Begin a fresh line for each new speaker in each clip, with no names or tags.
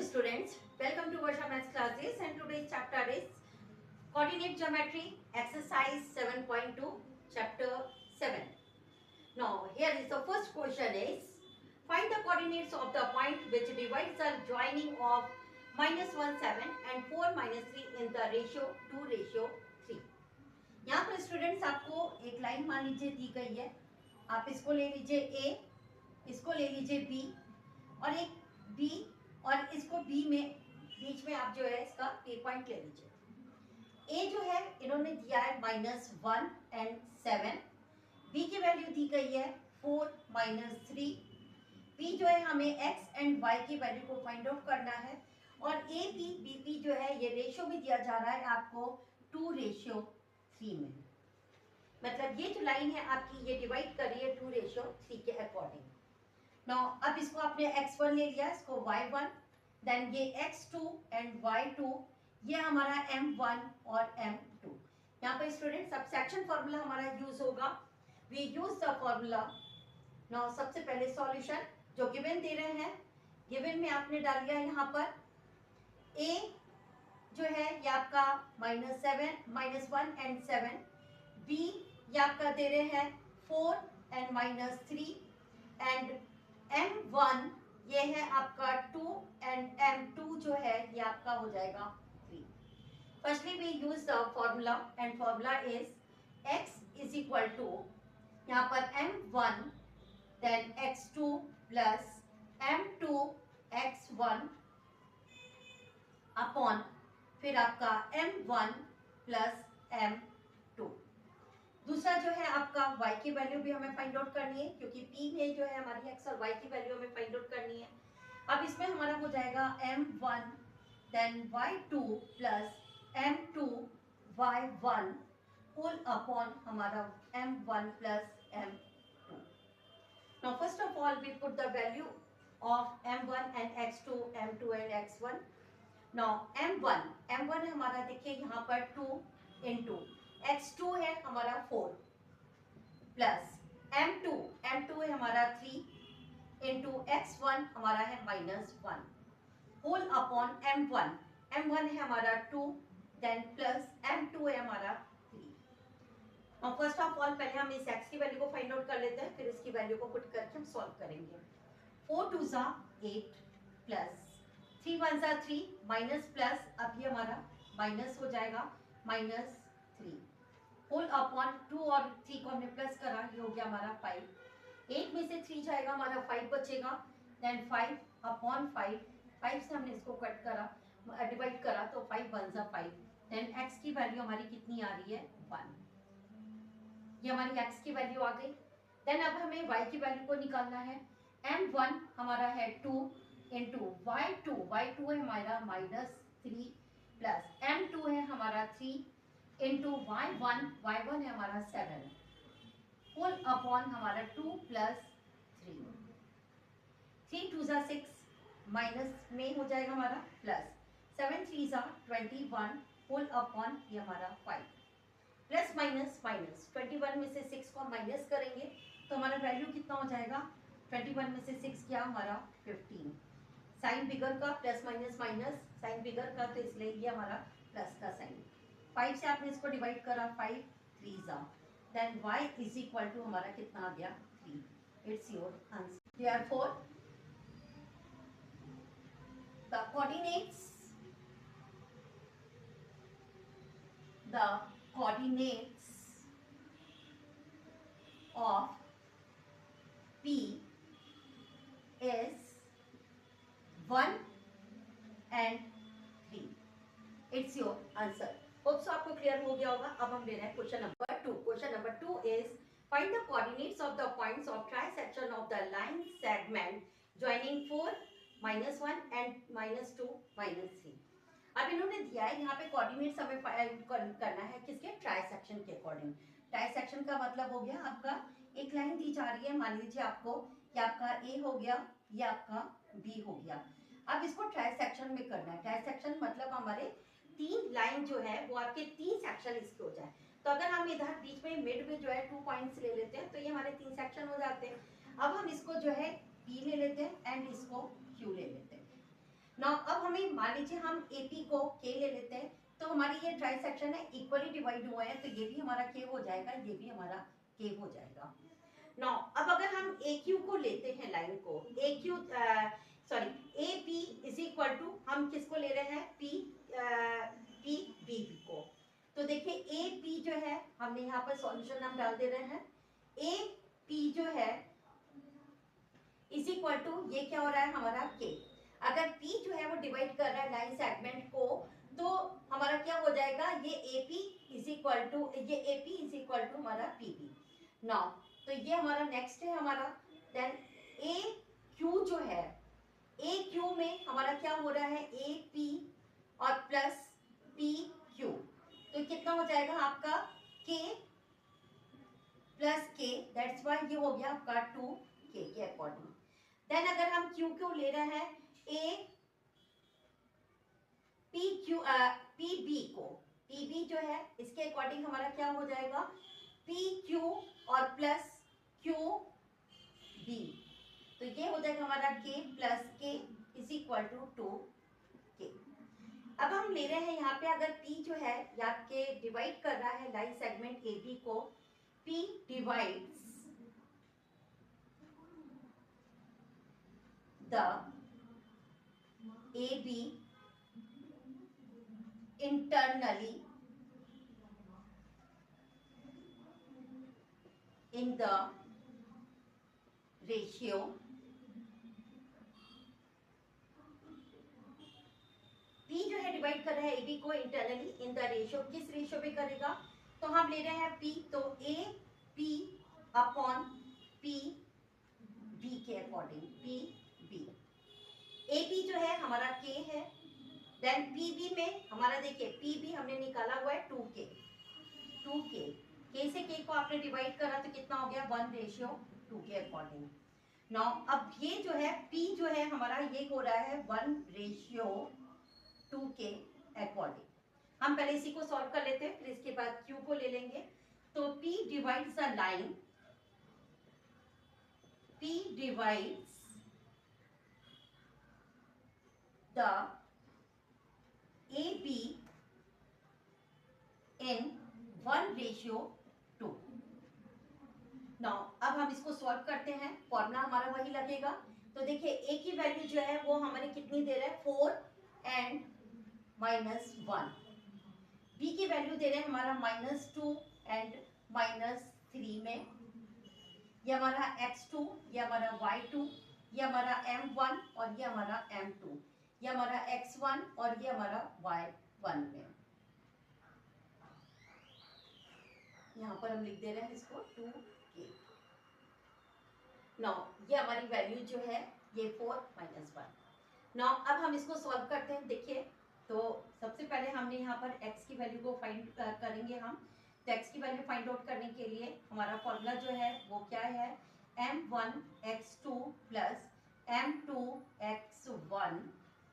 students, welcome to Varsha Maths classes and today's chapter is coordinate geometry exercise 7.2 chapter 7. Now here is the first question is find the coordinates of the point which divides the joining of -1 7 and 4 -3 in the ratio 2:3. यहाँ पर students आपको एक line मान लीजिए दी गई है, आप इसको ले लीजिए ए, इसको ले लीजिए बी और एक बी और इसको बी में बीच में आप जो है इसका ए पॉइंट ले लीजिए। ए जो है इन्होंने दिया है -1 एंड 7, बी की वैल्यू दी गई है 4 -3, बी जो है हमें एक्स एंड वाई की वैल्यू को फाइंड आउट करना है और ए बी बी पी जो है ये रेशियो में दिया जा रहा है आपको 2:3 में। मतलब ये जो लाइन है आपकी ये डिवाइड कर रही है 2:3 के अकॉर्डिंग। नाउ अब इसको आपने x1 ले लिया, इसको y1, देन ये x2 एंड y2, ये हमारा m1 और m2। यहाँ पर स्टूडेंट सबसेक्शन फॉर्मूला हमारा यूज होगा। We use the formula. Now सबसे पहले सॉल्यूशन जो गिवन दे रहे हैं, गिवन में आपने डाल दिया यहाँ पर a जो है ये आपका -1 एंड 7, b ये आपका दे रहे हैं 4 एंड -3 एंड m1 ये है आपका 2 एंड m2 जो है ये आपका हो जाएगा 3। Firstly we use the formula and formula is x is equal to यहाँ पर m1 then x2 plus m2 x1 upon फिर आपका m1 प्लस m2। दूसरा जो है आपका y की वैल्यू भी हमें फाइंड आउट करनी है क्योंकि p में जो है हमारी x और y की वैल्यू हमें फाइंड आउट करनी है। अब इसमें हमारा हो जाएगा m1 then y2 plus m2 y1 whole upon हमारा m1 plus m2। Now first of all we put the value of m1 and x2, m2 and x1। Now m1 हमारा देखिए यहाँ पर 2 इंटू x2 है हमारा 4 प्लस m2 है हमारा 3 into x1 हमारा है -1 होल अपॉन m1 है हमारा 2 देन प्लस m2 है हमारा 3। और फर्स्ट ऑफ ऑल पहले हम इस x की वैल्यू को फाइंड आउट कर लेते हैं, फिर इसकी वैल्यू को पुट करके हम सॉल्व करेंगे। 4 2 ज़ा 8 प्लस 3 1 ज़ा 3 माइनस प्लस, अब ये हमारा माइनस हो जाएगा -3 होल अपॉन 2 और 3 को हमने प्लस करा, ये हो गया हमारा 5। 8 में से 3 जाएगा हमारा 5 बचेगा, देन 5 अपॉन 5 से हमने इसको कट करा डिवाइड करा तो 5 1 ज़ा 5, देन x की वैल्यू हमारी कितनी आ रही है 1। ये हमारी x की वैल्यू आ गई। देन अब हमें y की वैल्यू को निकालना है। m1 हमारा है 2 इंटू y2 है हमारा -3 प्लस m2 है हमारा 3 इंटू y1 है हमारा 7 होल अपॉन हमारा 2 प्लस 3 2 ज़ा 6 माइनस में हो जाएगा हमारा प्लस 7 3 ज़ा 21 होल अपॉन ये हमारा 5 प्लस माइनस 21 में से 6 को माइनस करेंगे तो हमारा वैल्यू कितना हो जाएगा, 21 में से 6 क्या हमारा 15। साइन बिगर का प्लस माइनस साइन बिगर का, तो इसलिए ये हमारा प्लस का साइन। 5 से आपने इसको डिवाइड करा 5 3 ज़ा, then y is equal to हमारा कितना आ गया 3। It's your answer. Therefore the coordinates of P is 1 and 3। It's your answer. Hope so आपको क्लियर हो गया होगा। अब हम ले रहे हैं question number 2। Question number 2 is find the coordinates of the points of trisection of the line segment joining 4 -1 and -2 -3। अब इन्होंने दिया है यहाँ पे कोऑर्डिनेट्स हमें करना है किसके, ट्राइसेक्शन के अकॉर्डिंग। ट्राइसेक्शन का मतलब हो गया आपका एक लाइन दी जा रही है, मान लीजिए आपको कि आपका ए हो गया, ये आपका बी हो गया। अब इसको ट्राइसेक्शन में करना है। ट्राइसेक्शन मतलब हमारे 3 लाइन जो है वो आपके 3 सेक्शन इसके हो जाए। तो अगर हम इधर बीच में मिड में जो है 2 पॉइंट्स ले लेते हैं तो ये हमारे 3 सेक्शन हो जाते हैं। अब हम इसको जो है P ले लेते हैं एंड इसको Q ले लेते हैं। नाउ अब हमें मान लीजिए हम AP को K ले लेते हैं, तो हमारी ये ट्राई सेक्शन है इक्वली डिवाइड हुआ है, तो ये भी हमारा K हो जाएगा, ये भी हमारा K हो जाएगा। नाउ अब अगर हम AQ को लेते हैं, लाइन को AQ sorry AP is equal to, हम किसको ले रहे हैं, PB को। तो देखिए AP जो है हमने यहाँ पर सॉल्यूशन हम डाल दे रहे हैं, AP जो है इज इक्वल टू, ये क्या हो रहा है हमारा K। अगर P जो है वो डिवाइड कर रहा है लाइन सेगमेंट को, तो हमारा क्या हो जाएगा, ये AP इज इक्वल टू, ये AP इज इक्वल टू हमारा PB। नाउ तो ये हमारा नेक्स्ट है हमारा, देन AQ जो है, AQ में हमारा क्या हो रहा है, AP और प्लस PQ, तो कितना हो जाएगा आपका K plus K, that's why ये हो गया आपका 2K के अकॉर्डिंग। देन अगर हम Q ले रहे हैं PB को, PB जो है इसके अकॉर्डिंग हमारा क्या हो जाएगा, PQ और प्लस QB, तो ये हो जाएगा हमारा K plus K is equal to 2K। अब हम ले रहे हैं यहाँ पे, अगर P जो है या के डिवाइड कर रहा है लाइन सेगमेंट AB को, P divides the AB internally in the ratio P जो है डिवाइड कर रहा है AB को इंटरनली इन द रेशियो, किस रेशियो पे करेगा, तो हम ले रहे हैं P, तो AP अपॉन PB के अकॉर्डिंग, PB। AP जो है हमारा K है, देन PB में हमारा देखिए PB हमने निकाला हुआ है 2K, K से K को आपने डिवाइड करा तो कितना हो गया, 1:2 के अकॉर्डिंग। नाउ अब ये जो है P जो है हमारा, ये हो रहा है 1:2 के अकॉर्डिंग। हम पहले इसी को सॉल्व कर लेते हैं, फिर इसके बाद Q को ले लेंगे। तो P divides the line, P divides the AB in 1:2। Now अब हम इसको सॉल्व करते हैं, फॉर्मूला हमारा वही लगेगा। तो देखिए A की वैल्यू जो है वो हमारे कितनी दे रहे हैं, 4 and -1। B की वैल्यू दे रहे हैं हमारा -2 and -3 में। ये हमारा x2, ये हमारा y2, ये हमारा m1 और ये हमारा m2, ये हमारा x1 और ये हमारा y1 में। यहाँ पर हम लिख दे रहे हैं इसको 2K। नाउ ये हमारी वैल्यू जो है ये 4 - 1। नाउ अब हम इसको सॉल्व करते हैं। देखिए तो सबसे पहले हमने यहाँ पर x की वैल्यू को फाइंड करेंगे हम। तो x की वैल्यू फाइंड आउट करने के लिए हमारा फॉर्मूला जो है वो क्या है, m1x2 plus m2x1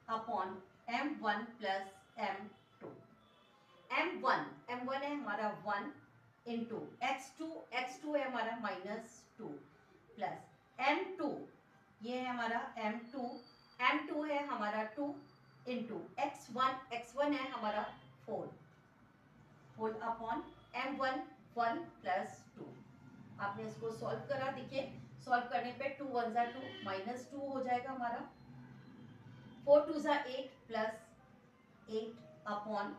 upon m1 plus m2। m1 है हमारा 1 इंटू x2 है हमारा -2 प्लस m2, ये है हमारा m2 है हमारा 2 इंटू x1 है हमारा 4 होल अपॉन m1 1 प्लस 2। आपने इसको सॉल्व करा, देखिए सॉल्व करने पे 2 1 जा 2 -2 हो जाएगा हमारा, 4 2 जा 8 प्लस 8 अपॉन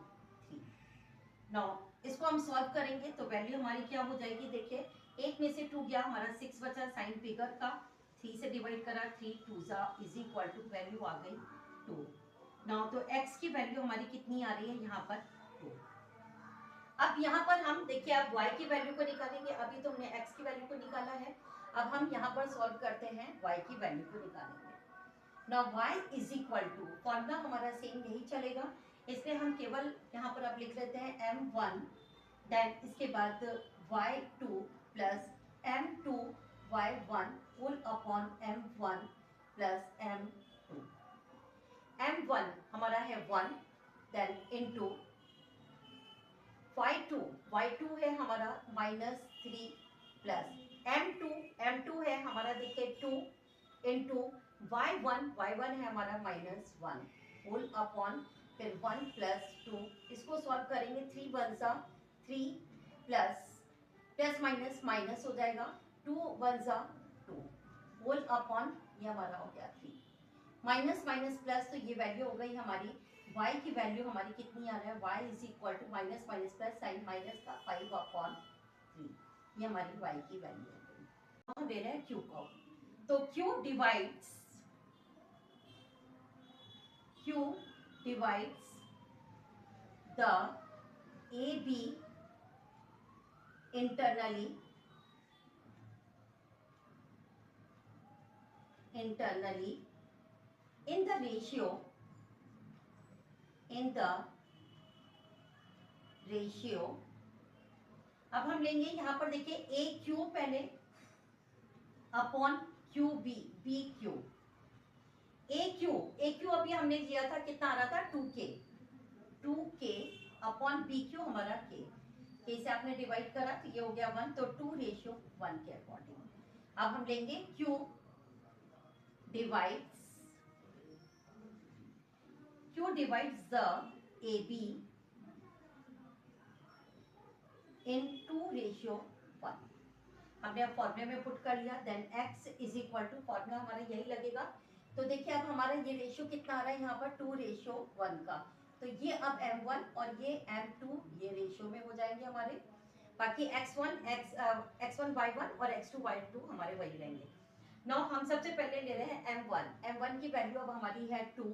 3। नाउ इसको हम सॉल्व करेंगे तो वैल्यू हमारी क्या हो जाएगी, देखिए 8 में से 2 गया हमारा 6 बचा, साइन फिगर का 3 से डिवाइड करा, 3 2 जा इज इक्वल टू वैल्यू आ गई 2। नाउ तो x की वैल्यू हमारी कितनी आ रही है यहाँ पर 2। अब यहाँ पर हम देखिए अब y की वैल्यू को निकालेंगे, अभी तो हमने x की वैल्यू को निकाला है, अब हम यहाँ पर सॉल्व करते हैं y की वैल्यू को निकालेंगे। Now y is equal to, formula हमारा सेम यही चलेगा, इसलिए हम केवल यहाँ पर अब लिख लेते हैं m1, देन इसके बाद y2 plus m2 y1 full upon m1 plus m2। m1 हमारा है 1, देन इनटू y2 है हमारा -3 प्लस m2 है हमारा देखिए 2 इंटू y1 है हमारा -1 होल अपॉन फिर 1 + 2, इसको सॉल्व करेंगे 3 वन सा 3 प्लस माइनस माइनस हो जाएगा 2 वन सा 2 होल अपॉन ये हमारा हो गया 3 माइनस माइनस प्लस, तो ये वैल्यू हो गई हमारी y की वैल्यू हमारी कितनी आ रहा है y is equal to minus minus plus sign minus का 5/3, ये हमारी y की वैल्यू हो गई। हम दे रहे हैं q को, तो q divides the AB internally in the ratio अब हम लेंगे यहाँ पर देखिए ए क्यू पहले upon Q B B Q A Q अभी हमने लिया था कितना आ रहा था 2k अपॉन बी क्यू हमारा k से आपने डिवाइड करा तो ये हो गया 1, तो 2:1 के अकॉर्डिंग अब हम लेंगे q divides the AB in 2:1, हमने अब फॉर्मूले में पुट कर लिया, then x is equal to formula हमारा यही लगेगा। तो देखिए अब हमारा ये रेशियो कितना आ रहा है यहाँ पर 2:1 का, तो ये अब m1 और ये m2 ये रेशियो में हो जाएंगे हमारे, बाकी x1 y1 और x2 y2 हमारे वही रहेंगे। नाउ हम सबसे पहले ले रहे हैं m1 की वैल्यू अब हमारी है 2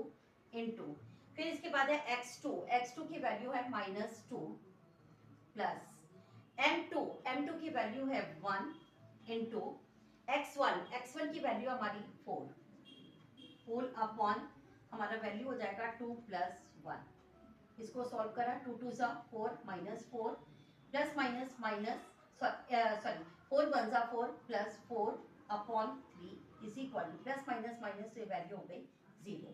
इंटू, फिर इसके बाद है x2 की वैल्यू है -2 प्लस m2 की वैल्यू है 1 इंटू x1 की वैल्यू हमारी 4 होल अपॉन हमारा वैल्यू हो जाएगा 2 + 1, इसको सॉल्व करा 2 2 सा 4 -4 प्लस माइनस माइनस सॉरी 4 1 सा 4 plus 4 upon 3 is equal two plus minus minus, तो ये वैल्यू हो गई 0।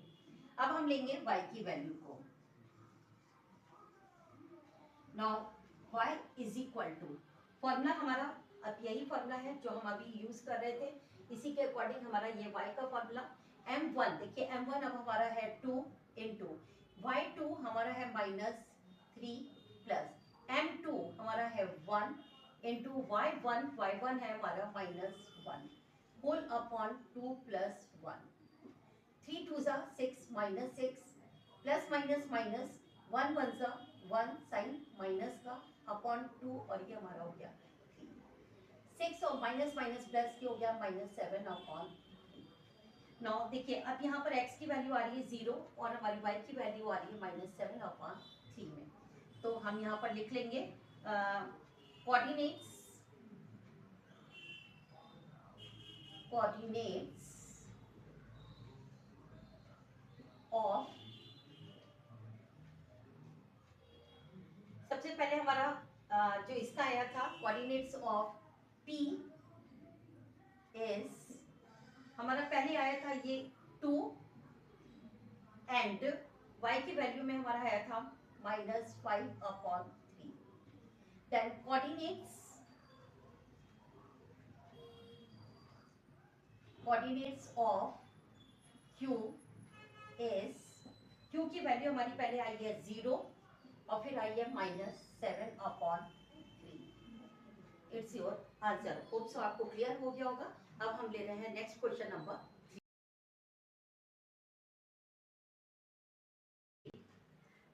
अब हम लेंगे y की वैल्यू को, now y is equal to formula हमारा अब यही फॉर्मूला है जो हम अभी यूज कर रहे थे, इसी के अकॉर्डिंग हमारा ये y का फॉर्मूला m1, देखिए m1 अब हमारा है 2 इंटू y2 हमारा है -3 प्लस m2 हमारा है 1 इंटू y1 है हमारा -1 होल अपॉन 2 + 1, 3 2 सा 6 -6 प्लस माइनस माइनस 1 1 सा 1 साइन माइनस का अपॉन 2 और ये हमारा हो गया 3 6 और माइनस माइनस प्लस की हो गया -7 अपॉन 3। नाउ देखिए अब यहाँ पर x की वैल्यू आ रही है 0 और हमारी y की वैल्यू आ रही है -7 अपॉन 3 में, तो हम यहाँ पर लिख लेंगे कोऑर्डिनेट्स ऑफ, सबसे पहले हमारा जो इसका आया था कोऑर्डिनेट्स ऑफ P इज हमारा पहले आया था ये 2 एंड y की वैल्यू में हमारा आया था -5 upon 3, then coordinates of Q is, Q की वैल्यू हमारी पहले आई है 0 और फिर आई है -7 upon 3। It's your answer, hope so आपको क्लियर हो गया होगा। अब हम ले रहे हैं next question number 3।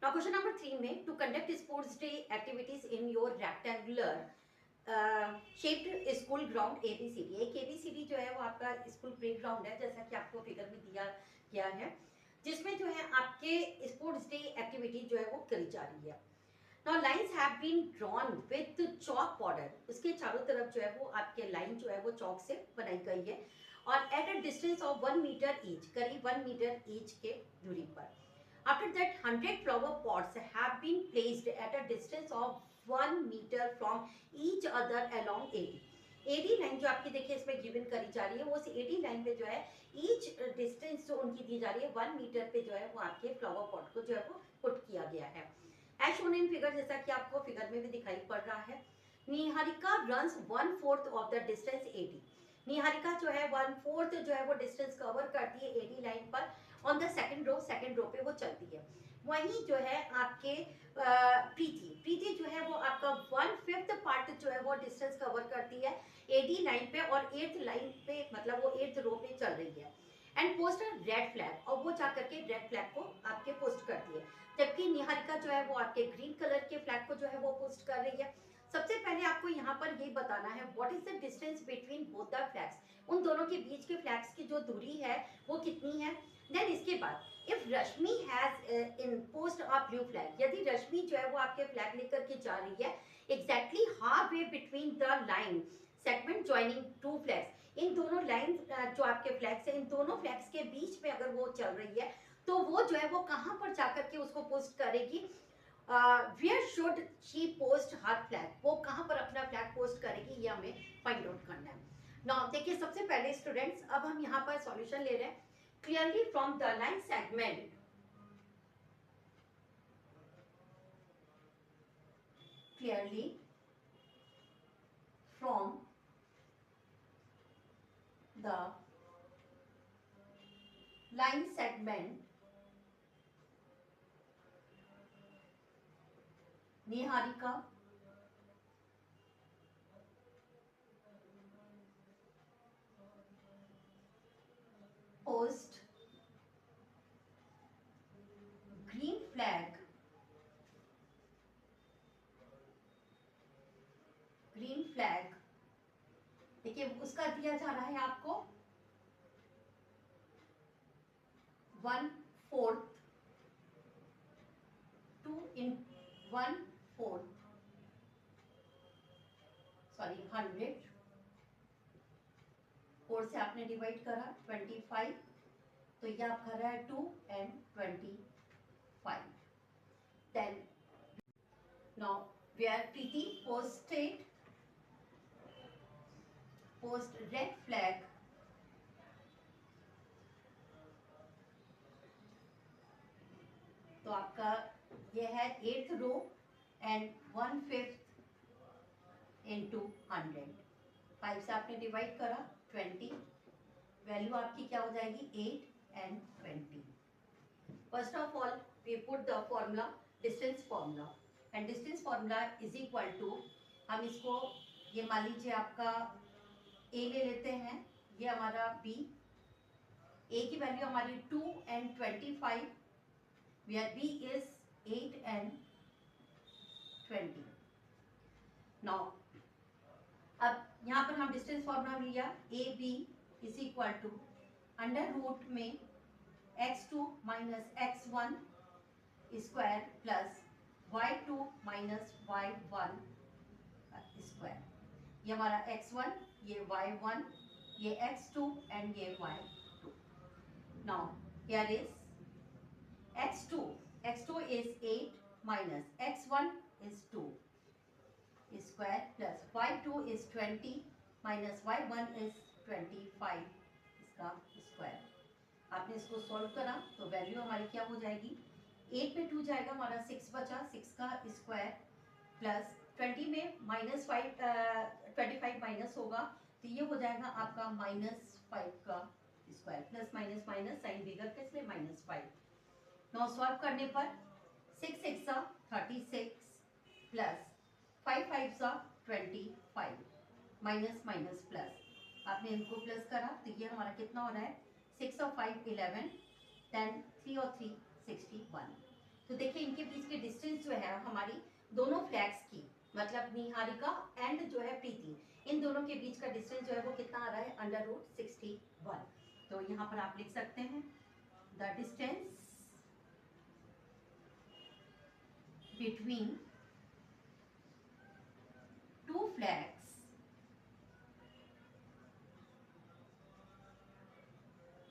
Now question number 3 में, to conduct sports day activities in your rectangular shaped school ground ABCD, एक ABCD जो है वो आपका स्कूल प्ले ग्राउंड है जैसा कि आपको फिगर में दिया गया है, जिसमें जो है आपके स्पोर्ट्स डे एक्टिविटी जो है वो करी जा रही है। Now lines have been drawn with chalk border, उसके चारों तरफ जो है वो आपके लाइन जो है वो चॉक से बनाई गई है और at a distance of 1 metre each, करीब 1 मीटर ईच के दूरी पर। After that 100 flower pots have been placed at a distance of 1 meter from each other along AD line जो आपकी देखिए इसमें गिवन करी जा रही है, वो उस AD लाइन पे जो है ईच डिस्टेंस जो उनकी दी जा रही है 1 मीटर पे जो है वो आपके फ्लावर पॉट को जो है वो पुट किया गया है। एज शोन इन फिगर, जैसा कि आपको फिगर में भी दिखाई पड़ रहा है, Niharika runs 1/4 of the distance AD, Niharika जो है 1/4 जो है वो डिस्टेंस कवर करती है एडी लाइन पर ऑन द सेकंड रो पे वो चलती है। वहीं जो है आपके प्रीति जो है वो आपका 1/5 पार्ट जो है वो डिस्टेंस कवर करती है एडी लाइन पे और 8th लाइन पे, मतलब वो 8th रो पे चल रही है and post a red flag, और वो जाकर के रेड फ्लैग को आपके पोस्ट करती है, जबकि निहारिका जो है वो आपके ग्रीन कलर के फ्लैग को जो है वो पोस्ट कर रही है। सबसे पहले आपको यहाँ पर ये बताना है what is the distance between both the flags, उन दोनों के बीच के फ्लैग्स की जो दूरी है वो कितनी है। देन इसके बाद if Rashmi has in post a blue flag, यदि रश्मि जो है वो आपके फ्लैग लेकर के जा रही है exactly half way between the line segment joining two flags, इन दोनों लाइन जो आपके फ्लैग्स है इन दोनों फ्लैग्स के बीच में अगर वो चल रही है तो वो जो है वो कहाँ पर जाकर के उसको पोस्ट करेगी, where should she post her flag, वो कहाँ पर अपना फ्लैग पोस्ट करेगी ये हमें फाइंड आउट करना है। नाउ देखिए सबसे पहले स्टूडेंट्स अब हम यहाँ पर सॉल्यूशन ले रहे हैं। Clearly from the line segment, clearly from the line segment Niharika post green flag, green flag, देखिए उसका दिया जा रहा है आपको 1/4 2 in 1/4 सॉरी 100 4 से आपने डिवाइड करा 25, तो ये आपका रहा है 2 and 25। Then now where Preeti post red flag, तो आपका ये है 8th रो एंड 1/5 into 100, 5 से आपने डिवाइड करा 20, वैल्यू आपकी क्या हो जाएगी 8 and 20। First of all we put the formula, distance formula, and distance formula is equal to, हम इसको ये मान लीजिए आपका ए ले लेते हैं, ये हमारा बी, ए की वैल्यू हमारी 2 and 25, where b is 8 and 20। now अब यहाँ पर हम डिस्टेंस फॉर्मूला लिया, A B is equal to under root में x2 minus x1 square plus y2 minus y1 square, ये हमारा x1, ये y1, ये x2 एंड ये y2। Now here is x2 is 8 minus x1 is 2 square plus y2 is 20 minus y1 is 25 इसका square. आपने इसको solve करा तो वैल्यू हमारी क्या हो जाएगी, 8 में 2 जाएगा हमारा 6 बचा, 6 का स्क्वायर प्लस 20 में -5 25 माइनस होगा तो ये हो जाएगा आपका -5 का square, plus minus minus sign bigger के इसलिए -5। नौ सॉल्व करने पर 6 6 36 प्लस 5 5 25 माइनस माइनस प्लस, आपने इनको प्लस करा तो ये हमारा कितना हो रहा है 6 और 5 11, 10 3 और 3 61। तो देखिए इनके बीच की डिस्टेंस जो है हमारी दोनों फ्लैग्स की, मतलब निहारिका एंड जो है प्रीति, इन दोनों के बीच का डिस्टेंस जो है वो कितना आ रहा है √61। तो यहाँ पर आप लिख सकते हैं the distance between two flags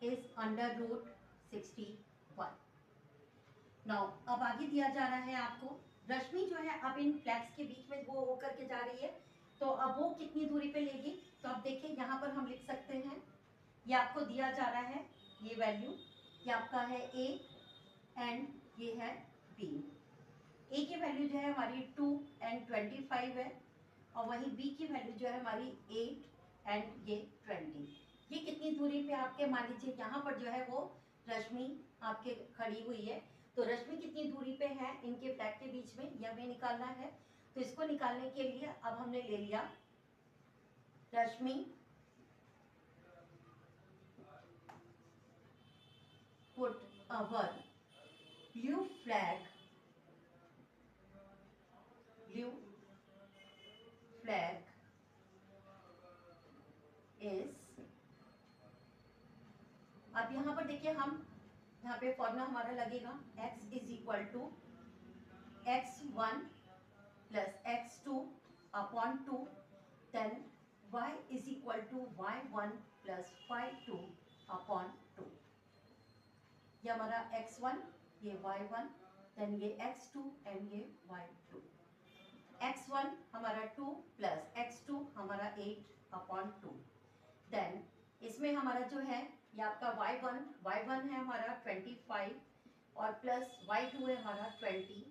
is √61। Now अब आगे दिया जा रहा है आपको, रश्मि जो है अब इन फ्लैग्स के बीच में वो होकर के जा रही है तो अब वो कितनी दूरी पे लेगी, तो अब देखिए यहाँ पर हम लिख सकते हैं, ये आपको दिया जा रहा है ये वैल्यू, ये आपका है ए एंड ये है बी। ए की वैल्यू जो है हमारी 2 and 25 है और वहीं बी की वैल्यू जो है हमारी 8 एंड ये 20। ये कितनी दूरी पे आपके, मान लीजिए यहाँ पर जो है वो रश्मि आपके खड़ी हुई है, तो रश्मि कितनी दूरी पे है इनके फ्लैग के बीच में, यह हमें निकालना है। तो इसको निकालने के लिए अब हमने ले लिया Rashmi put our blue flag is, अब यहाँ पर देखिए हम यहाँ पे फॉर्मूला हमारा लगेगा x is equal to x1 plus x2 upon 2, then y is equal to y1 plus y2 upon 2। ये हमारा x1, ये y1, देन ये x2 एंड ये y2। x1 हमारा 2 प्लस x2 हमारा 8 अपॉन 2, देन इसमें हमारा जो है ये आपका y1 है हमारा 25 और प्लस y2 है हमारा 20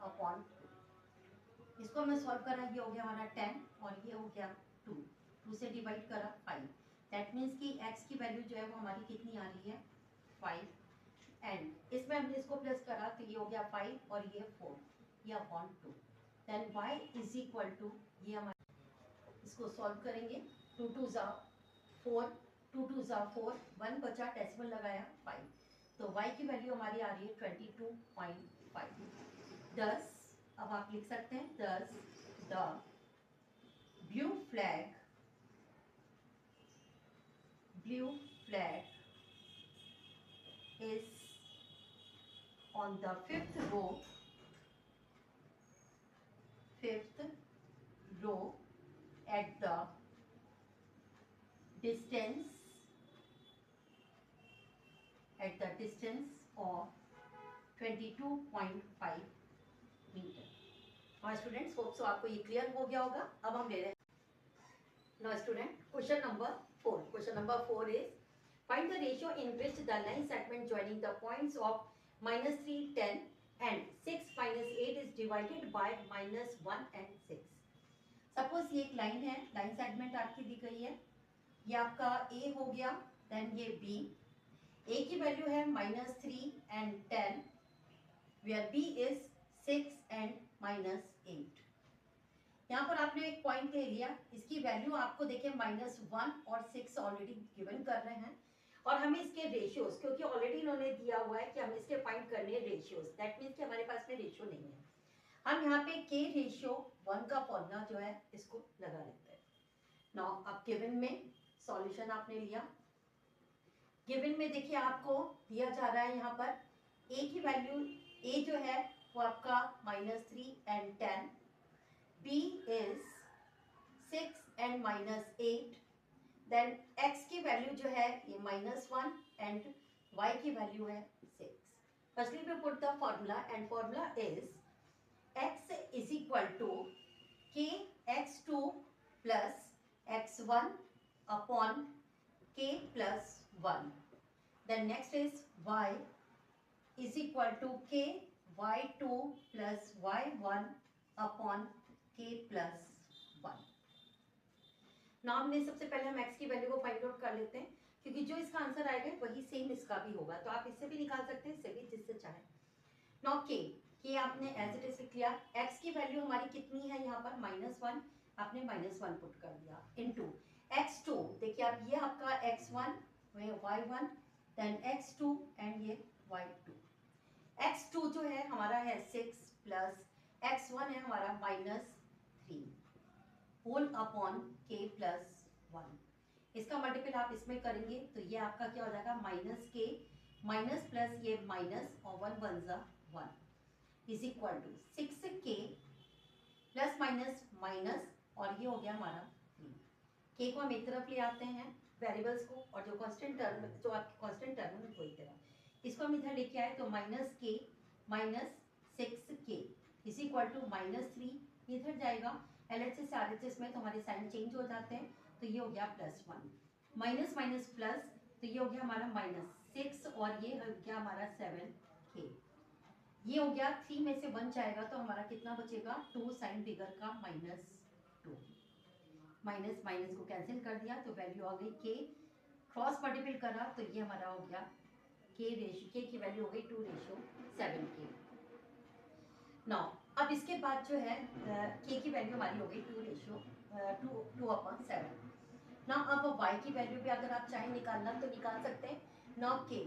अपॉन 2। इसको हमने सॉल्व करा, ये हो गया हमारा 10 और ये हो गया 2 से डिवाइड करा 5। दैट मीन्स कि x की वैल्यू जो है वो हमारी कितनी आ रही है 5, एंड इसमें हमने इसको प्लस करा तो ये हो गया 5 और ये 4, ये upon 2। Then y is equal to, ये हमारा इसको सॉल्व करेंगे, 2 2 ज़ा 4, 2 2 ज़ा 4, 1 बचा, डेसिमल लगाया 5, तो y की वैल्यू हमारी आ रही है 22.5। दस, अब आप लिख सकते हैं दस the blue flag is on the fifth row at the distance of 22.5 metre. और स्टूडेंट्स होप सो आपको ये क्लियर हो गया होगा। अब हम ले रहे हैं now student question number 4। Question number 4 is find the ratio in which the line segment joining the points of -3, 10 and 6, -8 is divided by -1 and 6। Suppose ये एक लाइन है, लाइन सेगमेंट आपकी दी गई है, ये आपका A हो गया, देन ये B, A की वैल्यू है -3 and 10, where B is 6 and -8। यहाँ पर आपने एक पॉइंट ले लिया, इसकी वैल्यू आपको देखिए -1 और 6 ऑलरेडी गिवन कर रहे हैं, और हमें इसके रेशियोज, क्योंकि ऑलरेडी इन्होंने दिया हुआ है कि हम इसके फाइंड करने रेशियोज, दैट मीन्स कि हमारे पास में रेशियो नहीं है। हम यहाँ पे k रेशियो 1 का फॉर्मूला जो है इसको लगा लेते हैं। नाउ अब गिवन में सॉल्यूशन आपने लिया, गिवन में देखिए आपको दिया जा रहा है यहाँ पर a की वैल्यू, a जो है वो आपका -3 and 10, b is 6 and -8, then x की वैल्यू जो है ये -1 एंड y की वैल्यू है 6। Firstly we put the formula and formula is x is equal to k x2 plus x1 upon k plus 1, then next is y is equal to k y2 plus y1 upon k plus 1। Now हमने सबसे पहले हम x की value को find out कर लेते हैं, क्योंकि जो इसका आंसर आएगा वही सेम इसका भी होगा, तो आप इससे भी निकाल सकते हैं, इससे भी, जिससे चाहे। नाउ k आपने एज इट इज लिख लिया, x की वैल्यू हमारी कितनी है यहाँ पर -1, आपने -1 पुट कर दिया, इनटू x2, देखिए अब ये आपका x1 y1, then x2 and ये y2। x2 जो है हमारा है 6 प्लस x1 है हमारा -3 होल अपॉन k प्लस 1। इसका मल्टीपल आप इसमें करेंगे तो ये आपका क्या हो जाएगा -k माइनस प्लस ये माइनस और 1 1 जा 1 is equal to 6k plus minus minus और ये हो गया हमारा 3। k को हम एक तरफ ले आते हैं वेरिएबल्स को, और जो कांस्टेंट टर्म, जो आपके कांस्टेंट टर्म है वही तरह इसको हम इधर लेके आए तो -k minus 6k is equal to -3, इधर जाएगा LHS RHS में तो हमारे साइन चेंज हो जाते हैं, तो ये हो गया +1, माइनस माइनस प्लस, तो ये हो गया हमारा -6 और ये हो गया हमारा 7k, ये हो गया 3 में से 1 जाएगा तो हमारा कितना बचेगा 2 साइन फिगर का -2। माइनस माइनस को कैंसिल कर दिया तो वैल्यू आ गई के, क्रॉस मल्टीपल करा तो ये हमारा हो गया के की वैल्यू हो गई 2:7 के। नाउ अब इसके बाद जो है के की वैल्यू हमारी हो गई 2:7। ना अब y की वैल्यू भी अगर आप चाहें निकालना तो निकाल सकते हैं। नाउ के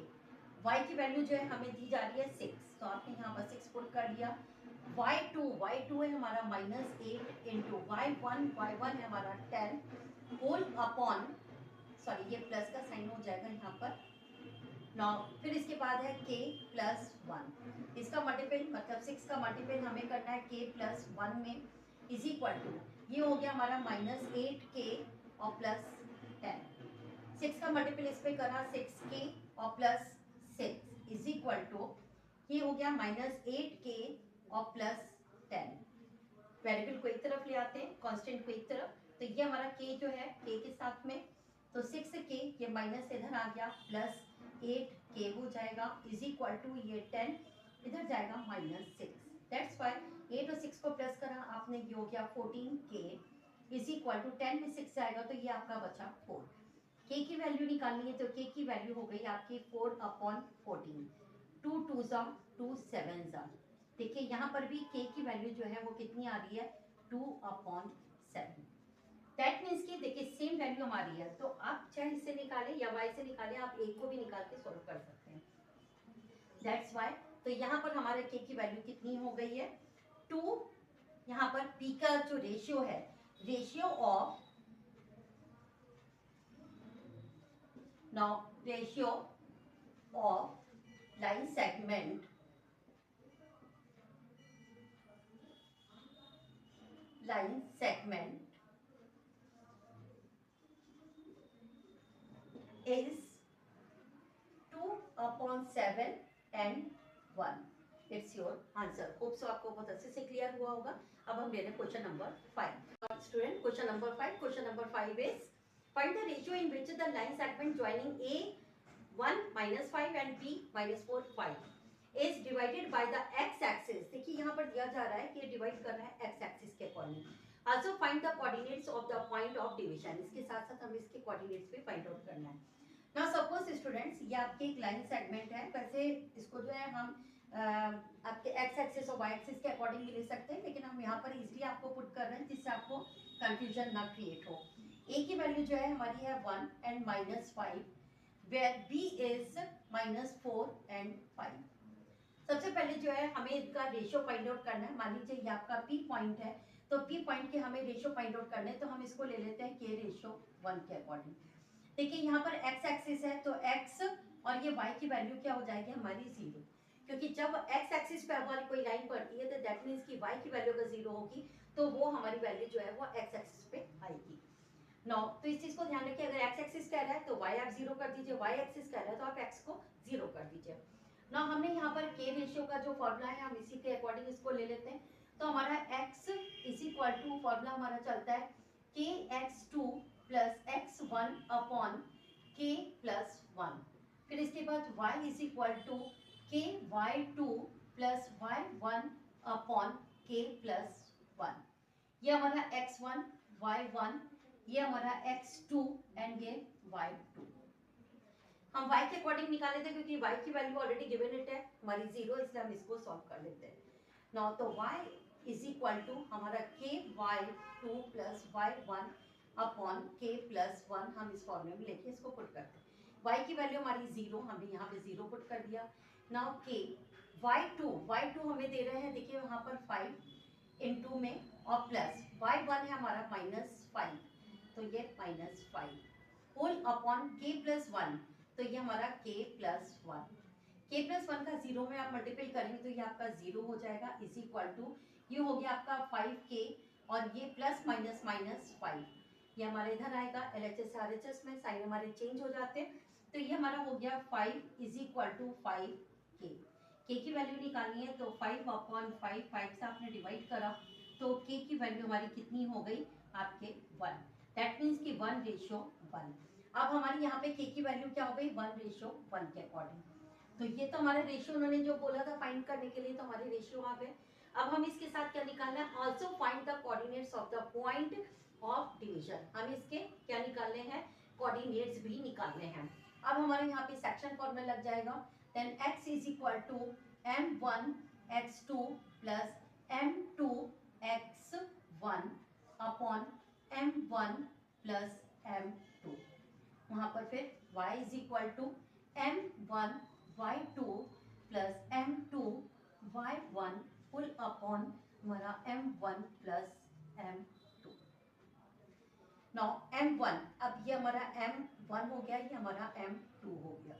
y की वैल्यू जो है हमें दी जा रही है 6, तो आपने यहाँ पर 6 पुट कर दिया। y2 है हमारा -8 इंटू y1 है हमारा 10 होल अपॉन, सॉरी ये प्लस का साइन हो जाएगा यहाँ पर। नाउ फिर इसके बाद है k प्लस 1, इसका मल्टीपल मतलब 6 का मल्टीपल हमें करना है k प्लस 1 में, इज इक्वल टू ये हो गया हमारा -8k और प्लस 10। 6 का मल्टीपल इस पे करा 6k और प्लस 6 इज इक्वल टू ये हो गया -8k और प्लस 10। वेरिएबल को एक तरफ ले आते हैं, कांस्टेंट को एक तरफ, तो ये हमारा k जो है k के साथ में, तो 6k ये माइनस इधर आ गया प्लस 8k हो जाएगा इज इक्वल टू ये 10 इधर जाएगा -6। दैट्स व्हाई 8 और 6 को प्लस करा आपने, ये हो गया 14k इज इक्वल टू 10 में 6 जाएगा तो ये आपका बचा 4। k की वैल्यू निकालनी है तो k की वैल्यू हो गई आपकी 4/14, 2 2 2 7। देखिए यहाँ पर भी k की वैल्यू जो है वो कितनी आ रही है 2/7। दैट मीन्स कि देखिए सेम वैल्यू हमारी है, तो आप चाहे इससे निकालें या y से निकालें, आप एक को भी निकाल के सॉल्व कर सकते हैं। दैट्स व्हाई तो यहाँ पर हमारे k की वैल्यू कितनी हो गई है 2। यहाँ पर p का जो रेशियो है, ratio of line segment is 2/7 and 1। It's your answer. Hope so आपको बहुत अच्छे से क्लियर हुआ होगा। अब हम ले रहे हैं question number 5। Student question number 5 is find the ratio in which the line segment joining A1 -5 and B -4 5 is divided by the x axis. देखिए यहाँ पर दिया जा रहा है कि डिवाइड कर रहा है x एक्सिस के according. Also find the coordinates of the point of division. इसके साथ साथ हमें इसके कोऑर्डिनेट्स भी फाइंड आउट करना है। नाउ सपोज स्टूडेंट्स ये आपकी एक लाइन सेगमेंट है, वैसे इसको जो है हम आपके x एक्सिस और y एक्सिस के अकॉर्डिंग भी ले सकते हैं, लेकिन हम यहाँ पर इजीली आपको पुट कर रहे हैं जिससे आपको कंफ्यूजन ना क्रिएट हो। a की वैल्यू जो है हमारी है 1 and -5 where b is -4 and 5। सबसे पहले जो है हमें इसका रेशियो फाइंड आउट करना है। मान लीजिए ये आपका p पॉइंट है, तो p पॉइंट के हमें रेशियो फाइंड आउट करने हैं, तो हम इसको ले लेते हैं k रेशियो 1 के अकॉर्डिंग। देखिए यहाँ पर x एक्सिस है, तो x और ये y की वैल्यू क्या हो जाएगी हमारी 0, क्योंकि जब x एक्सिस पे हमारी कोई लाइन पड़ती है तो दैट मीन्स कि y की वैल्यू अगर 0 होगी तो वो हमारी वैल्यू जो है वो x एक्सिस पे आएगी। नाउ तो इस चीज को ध्यान रखिए, अगर x एक्सिस कह रहा है तो y आप 0 कर दीजिए, y एक्सिस कह रहा है तो आप x को 0 कर दीजिए। नाउ हमने यहाँ पर k रेशियो का जो फॉर्मूला है हम इसी के अकॉर्डिंग इसको ले लेते हैं। तो हमारा x is equal to formula हमारा चलता है kx2 plus x1 upon k plus 1। फिर इसके बाद y is equal to ky2 plus y1 upon k plus 1। ये हमारा x1 y1, ये हमारा x2 एंड ये y2। हम y के अकॉर्डिंग निकाले थे क्योंकि y की वैल्यू ऑलरेडी गिवन इट है हमारी 0, इसलिए हम इसको सॉल्व कर लेते हैं। नाउ तो y इज इक्वल टू हमारा ky2 plus y1 upon k plus 1, हम इस फॉर्मूले में लेके इसको पुट करते हैं। y की वैल्यू हमारी 0, हमने यहाँ पे 0 पुट कर दिया। नाउ k y2 हमें दे रहे हैं, देखिए यहाँ पर 5 इंटू में और प्लस y1 है हमारा -5, तो ये -5 होल अपॉन k प्लस 1, तो ये हमारा k प्लस 1। k प्लस 1 का 0 में आप मल्टीपल करेंगे तो ये आपका 0 हो जाएगा इज इक्वल टू ये हो गया आपका 5k और ये प्लस माइनस -5, ये हमारे इधर आएगा। LHS RHS में साइन हमारे चेंज हो जाते हैं, तो ये हमारा हो गया 5 is equal to 5k। k की वैल्यू निकालनी है तो 5/5 से आपने डिवाइड करा तो k की वैल्यू हमारी कितनी हो गई आपके 1। दैट मीन्स कि 1:1। अब हमारी यहाँ पे k की वैल्यू क्या हो गई 1:1 के अकॉर्डिंग। तो ये तो हमारे रेशियो उन्होंने जो बोला था फाइंड करने के लिए, तो हमारे रेशियो आ गए। अब हम इसके साथ क्या निकालना है, also find the coordinates of the point of division. हम इसके क्या निकालने हैं, कोऑर्डिनेट्स भी निकालने हैं। अब हमारे यहाँ पे सेक्शन फॉर्म में लग जाएगा। Then x is equal to m1 x2 plus m2 x1 upon m1 plus m2। वहां पर फिर y is equal to m1 y2 plus m2 y1 full upon हमारा m1 plus m2। Now m1, अब ये हमारा m1 हो गया, ये हमारा m2 हो गया।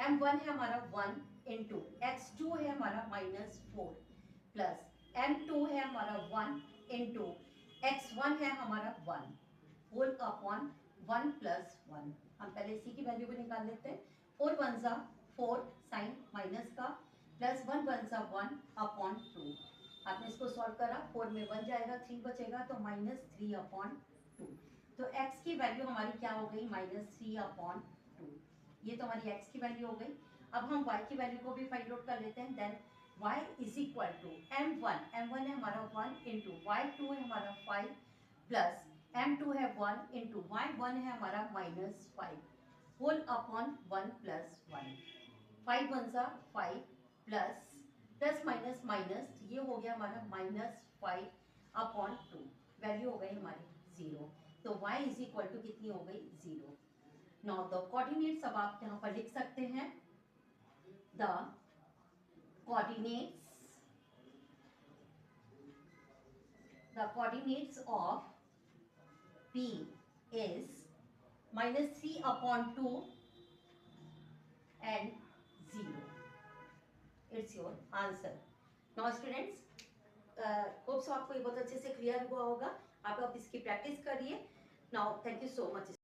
m1 है हमारा 1 इंटू x2 है हमारा -4 प्लस m2 है हमारा 1 इंटू x1 है हमारा 1 होल अपॉन 1 प्लस 1। हम पहले इसी की वैल्यू को निकाल लेते हैं। 4 1 जा 4 साइन माइनस का प्लस 1 1 जा 1 अपॉन 2। आपने इसको सॉल्व करा, 4 में 1 जाएगा, 3 बचेगा तो -3 अपॉन 2। तो x की वैल्यू हमारी क्या हो गई, -3 अपॉन 2। ये तो हमारी x की वैल्यू हो गई। अब हम y की वैल्यू को भी फाइंड आउट कर लेते हैं। Then y is equal to m1 है हमारा 1 इंटू y2 है हमारा 5 प्लस m2 है 1 इंटू y1 है हमारा -5 होल अपॉन 1 प्लस 1। 5 1 जा 5 प्लस प्लस माइनस माइनस, ये हो गया हमारा -5 अपॉन 2। वैल्यू हो गई हमारी 0। तो y इज इक्वल टू कितनी हो गई, 0। नाउ द कोऑर्डिनेट्स अब आप यहाँ पर लिख सकते हैं। The coordinates of P is -3 upon 2 and 0. It's your answer. Now students, hopes आपको ये बहुत अच्छे से क्लियर हुआ होगा। आप इसकी प्रैक्टिस करिए। Now thank you so much.